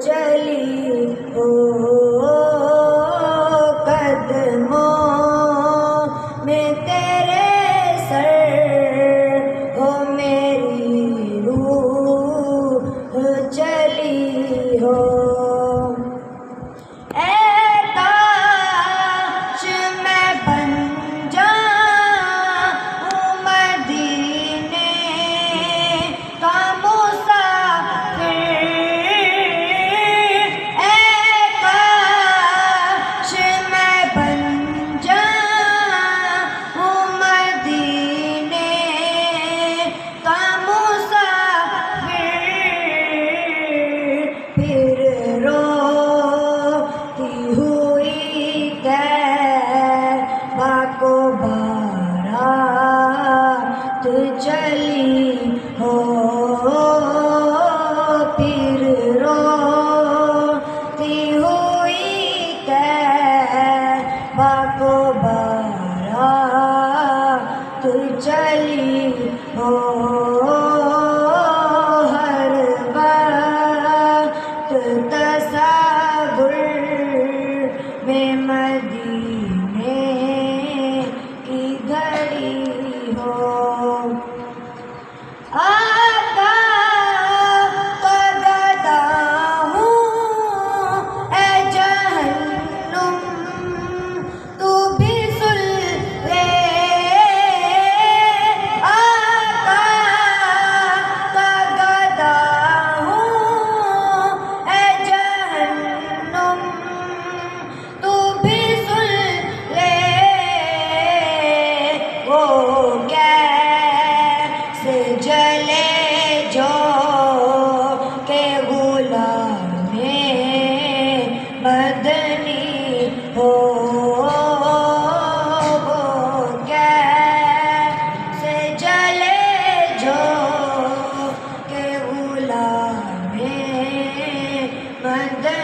چلی ہو قدموں میں تیرے سر ہو میری روح چلی ہو چلی ہو پھر روتی ہوئی طیبہ کو بارات چلی ہو ہر وقت تصور میں مدینے کی گھڑی ہو آقا کا گدا ہوں اے جہنم تو بھی سن لے آقا کا گدا ہوں اے جہنم تو بھی سن لے وہ کیسے جلے جو کہ غلام مدنی ہو وہ کیسے جلے جو کہ غلام مدنی